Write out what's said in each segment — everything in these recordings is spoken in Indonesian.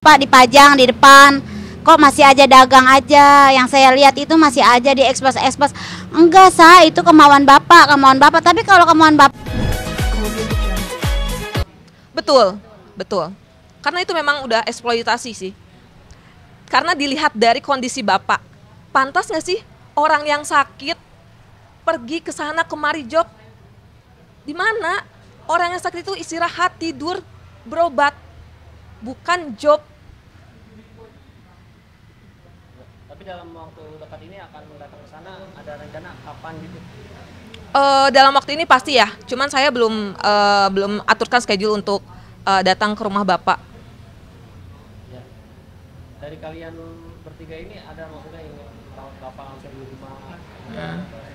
Pak dipajang di depan, kok masih aja dagang aja. Yang saya lihat itu masih aja di ekspos. Enggak sah, itu kemauan bapak. Tapi kalau kemauan bapak, betul. Karena itu memang udah eksploitasi sih. Karena dilihat dari kondisi bapak, pantas nggak sih orang yang sakit pergi ke sana kemari job? Di mana orang yang sakit itu istirahat, tidur, berobat, bukan job. Tapi dalam waktu dekat ini akan datang ke sana, ada rencana kapan gitu? Dalam waktu ini pasti ya, cuman saya belum aturkan schedule untuk datang ke rumah bapak. Ya. Dari kalian bertiga ini ada maksudnya yang merawat bapak langsung di rumah?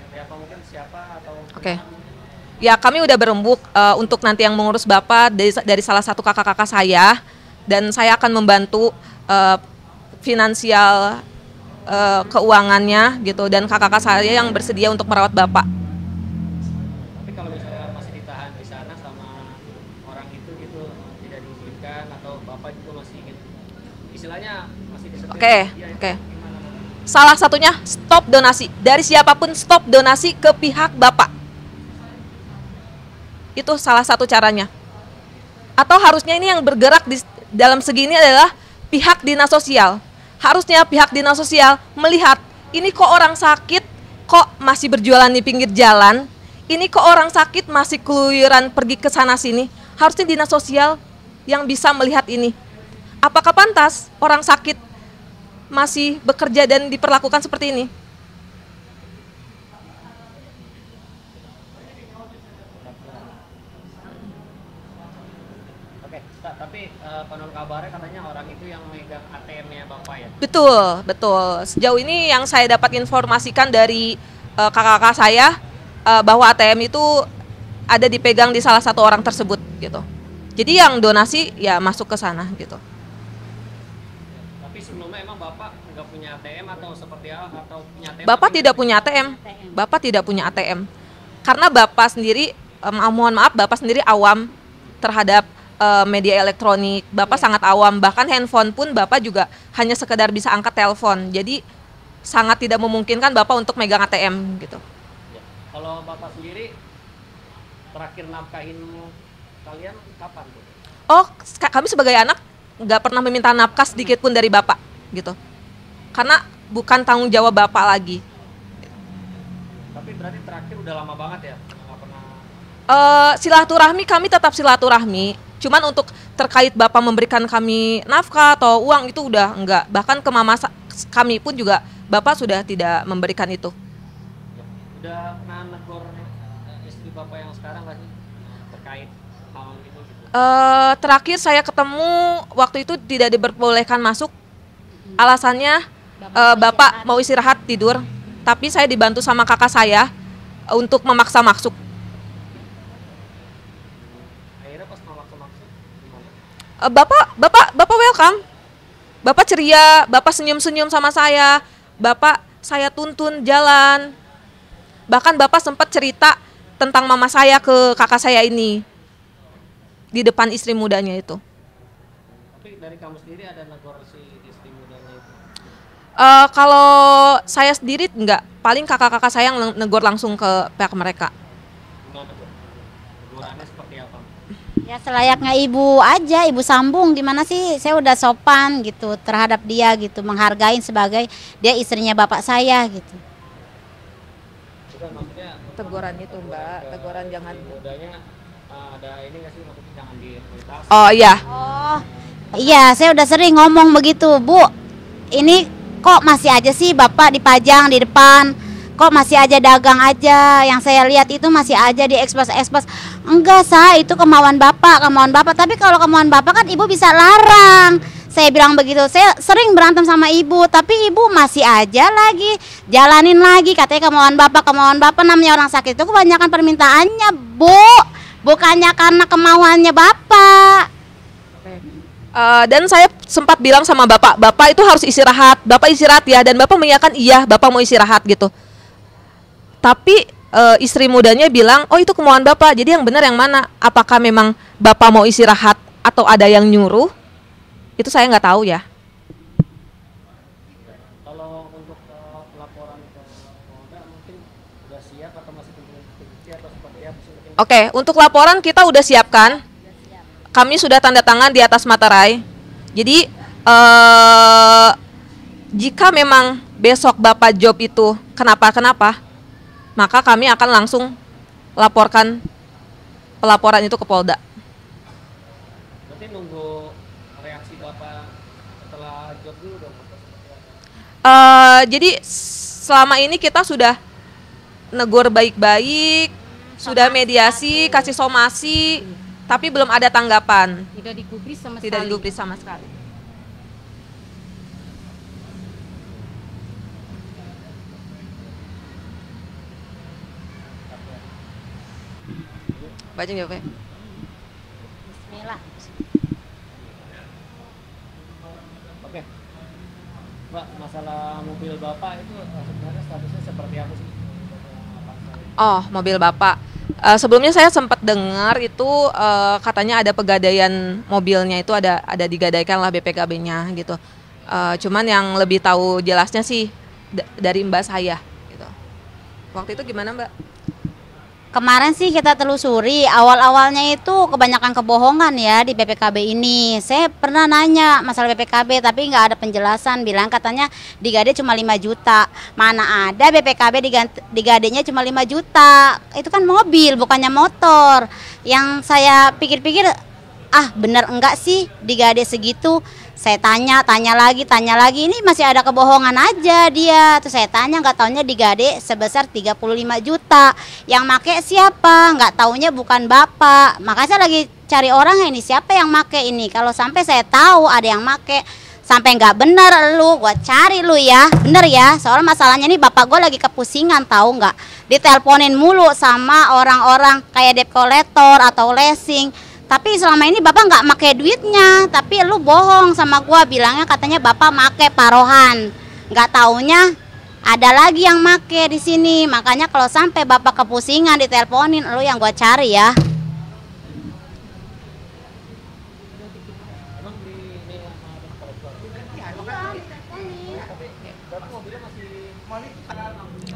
Siapa mungkin siapa atau? Oke. Ya kami udah berembuk untuk nanti yang mengurus bapak dari salah satu kakak-kakak saya, dan saya akan membantu finansial keuangannya gitu, dan kakak-kakak saya yang bersedia untuk merawat bapak. Tapi kalau misalnya masih ditahan di sana sama orang itu gitu, tidak diizinkan atau bapak juga masih ingin istilahnya masih disetir? Oke. Salah satunya stop donasi, dari siapapun stop donasi ke pihak bapak. Itu salah satu caranya. Atau harusnya ini yang bergerak di dalam segi ini adalah pihak dinas sosial. Harusnya pihak dinas sosial melihat, ini kok orang sakit kok masih berjualan di pinggir jalan, ini kok orang sakit masih keluyuran pergi ke sana sini. Harusnya dinas sosial yang bisa melihat ini. Apakah pantas orang sakit masih bekerja dan diperlakukan seperti ini? Oke, tapi konon kabarnya katanya orang itu yang megang ATM-nya bapak ya? Betul. Sejauh ini yang saya dapat informasikan dari kakak-kakak saya, bahwa ATM itu ada dipegang di salah satu orang tersebut gitu. Jadi yang donasi ya masuk ke sana gitu. Tapi sebelumnya emang bapak nggak punya ATM atau seperti apa? Atau punya ATM? Bapak tidak punya ATM. Bapak tidak punya ATM. Karena bapak sendiri, mohon maaf, bapak sendiri awam terhadap media elektronik. Bapak sangat awam, bahkan handphone pun bapak juga hanya sekedar bisa angkat telepon. Jadi sangat tidak memungkinkan bapak untuk megang ATM gitu. Ya. Kalau bapak sendiri terakhir nafkahin kalian kapan tuh? Oh, kami sebagai anak nggak pernah meminta nafkah sedikit pun dari bapak gitu. Karena bukan tanggung jawab bapak lagi. Tapi berarti terakhir udah lama banget ya? Nggak pernah. Silaturahmi kami tetap silaturahmi. Cuman untuk terkait bapak memberikan kami nafkah atau uang itu udah enggak. Bahkan ke mama kami pun juga bapak sudah tidak memberikan itu. Ya. Udah pernah negor istri bapak yang sekarang nggak sih terkait hal itu? Gitu? Terakhir saya ketemu waktu itu tidak diperbolehkan masuk. Alasannya bapak mau istirahat tidur. Tapi saya dibantu sama kakak saya untuk memaksa masuk. Akhirnya pas maksud gimana? Bapak welcome. Bapak ceria, bapak senyum-senyum sama saya. Bapak saya tuntun jalan. Bahkan bapak sempat cerita tentang mama saya ke kakak saya ini di depan istri mudanya itu. Tapi dari kamu sendiri ada negor si istri mudanya itu? Kalau saya sendiri enggak, paling kakak-kakak saya yang negor langsung ke pihak mereka. Gimana tuh? Negorannya seperti apa? ya selayaknya ibu aja, ibu sambung. Gimana sih, saya udah sopan gitu terhadap dia gitu, menghargain sebagai dia istrinya bapak saya gitu. Bukan maksudnya Teguran itu mbak, teguran jangan. mudanya ada ini nggak sih, maksudnya jangan dieksploitasi? Oh iya. Oh iya, saya udah sering ngomong begitu, Bu. Ini kok masih aja sih bapak dipajang di depan, kok masih aja dagang aja. Yang saya lihat itu masih aja di ekspos. Enggak sah, itu kemauan bapak. Tapi kalau kemauan bapak kan ibu bisa larang. Saya bilang begitu. Saya sering berantem sama ibu, tapi ibu masih aja lagi jalanin lagi. Katanya kemauan bapak. Namanya orang sakit itu kebanyakan permintaannya, Bu, bukannya karena kemauannya bapak. Dan saya sempat bilang sama bapak itu harus istirahat, bapak istirahat ya, dan bapak mengiyakan iya, bapak mau istirahat gitu. Tapi istri mudanya bilang, oh itu kemauan bapak, jadi yang benar yang mana? Apakah memang bapak mau istirahat atau ada yang nyuruh? Itu saya nggak tahu ya. Kalau untuk laporan ke Polda mungkin udah siap atau masih tunggu bukti atau seperti apa sih mungkin? Oke, untuk laporan kita udah siapkan. Kami sudah tanda tangan di atas materai. Jadi jika memang besok Bapak job itu kenapa, maka kami akan langsung laporkan pelaporan itu ke Polda. Berarti nunggu reaksi Bapak setelah job dulu dong atau seperti apa? Jadi selama ini kita sudah negur baik-baik, sudah mediasi, kasih somasi, tapi belum ada tanggapan. Tidak digubris sama Tidak sekali. digubris sama sekali. Baca jawabnya. Bismillah. Oke. Mbak, masalah mobil Bapak itu sebenarnya statusnya seperti apa sih? Oh, mobil Bapak. Sebelumnya saya sempat dengar itu katanya ada pegadaian mobilnya itu ada digadaikan lah BPKB-nya gitu. Cuman yang lebih tahu jelasnya sih dari Mbak saya gitu. Waktu itu gimana Mbak? Kemarin sih kita telusuri, awal-awalnya itu kebanyakan kebohongan ya di BPKB ini. Saya pernah nanya masalah BPKB tapi nggak ada penjelasan, bilang katanya digade cuma 5 juta. Mana ada BPKB digadenya cuma 5 juta, itu kan mobil bukannya motor. Yang saya pikir-pikir, bener enggak sih digade segitu? Saya tanya lagi, ini masih ada kebohongan aja dia. Terus saya tanya, nggak taunya digade sebesar 35 juta. Yang make siapa? Nggak taunya bukan Bapak. Makanya saya lagi cari orang ini, siapa yang make ini. Kalau sampai saya tahu ada yang make, sampai nggak bener lu, gua cari lu ya. Bener ya, soalnya masalahnya nih Bapak gue lagi kepusingan, tahu nggak? Diteleponin mulu sama orang-orang kayak debt collector atau leasing. Tapi selama ini Bapak nggak make duitnya, tapi lu bohong sama gua, bilangnya katanya Bapak make parohan. Nggak taunya ada lagi yang make di sini. Makanya kalau sampai Bapak kepusingan diteleponin, lu yang gua cari ya.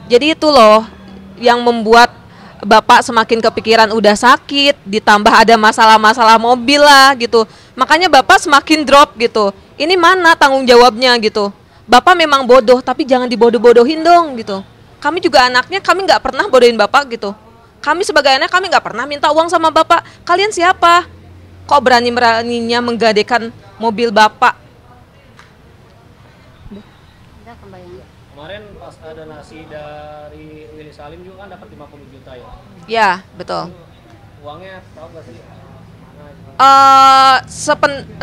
Jadi itu loh yang membuat Bapak semakin kepikiran, udah sakit, ditambah ada masalah-masalah mobil lah gitu. Makanya Bapak semakin drop gitu. Ini mana tanggung jawabnya gitu. Bapak memang bodoh, tapi jangan dibodoh-bodohin dong gitu. Kami juga anaknya, kami nggak pernah bodohin Bapak gitu. Kami sebagai anak, kami nggak pernah minta uang sama Bapak. Kalian siapa? Kok berani-beraninya menggadekan mobil Bapak? Kemarin pas ada nasi dari Willy Salim juga kan dapat 50 juta ya? Ya, betul. Uangnya tahu nggak sih? Mana?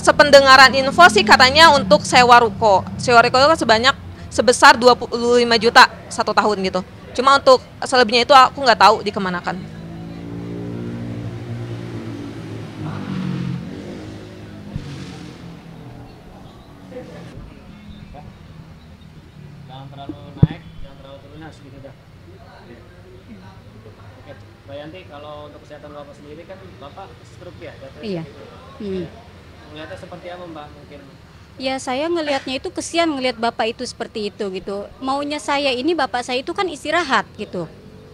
Sependengaran info sih katanya untuk sewa ruko. Sewa ruko itu kan sebesar 25 juta 1 tahun gitu. Cuma untuk selebihnya itu aku nggak tahu dikemanakan. Jangan terlalu naik, jangan terlalu turun, segitu dah. Oke, Mbak Yanti, kalau untuk kesehatan Bapak sendiri kan Bapak stroke ya? Iya. Melihatnya seperti apa Mbak mungkin? Ya saya ngelihatnya itu kesian ngelihat Bapak itu seperti itu gitu. Maunya saya ini Bapak saya itu kan istirahat gitu.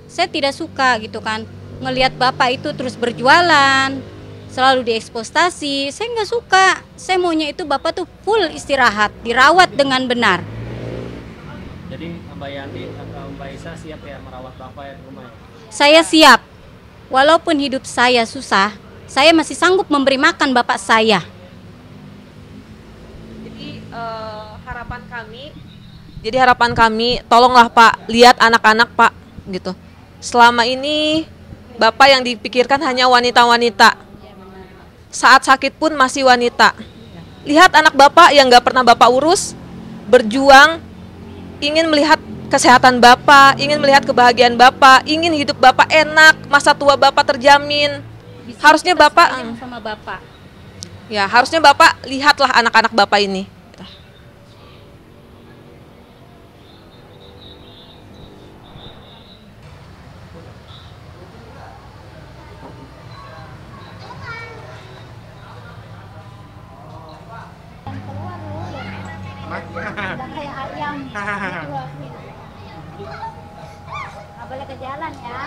Saya tidak suka gitu kan ngelihat Bapak itu terus berjualan, selalu dieksploitasi. Saya nggak suka. Saya maunya itu Bapak tuh full istirahat, dirawat dengan benar. Jadi Mbak Yanti atau Mbak Isa siap ya merawat Bapak ya di rumah ya? Saya siap. Walaupun hidup saya susah, saya masih sanggup memberi makan Bapak saya. Jadi harapan kami, tolonglah Pak, lihat anak-anak Pak, gitu. Selama ini Bapak yang dipikirkan hanya wanita-wanita. Saat sakit pun masih wanita. Lihat anak Bapak yang gak pernah Bapak urus, berjuang, ingin melihat kesehatan Bapak, ingin melihat kebahagiaan Bapak, ingin hidup Bapak enak, masa tua Bapak terjamin. Harusnya Bapak sama Bapak. Ya, harusnya Bapak lihatlah anak-anak Bapak ini. Udah kayak ayam. Nggak boleh ke jalan ya.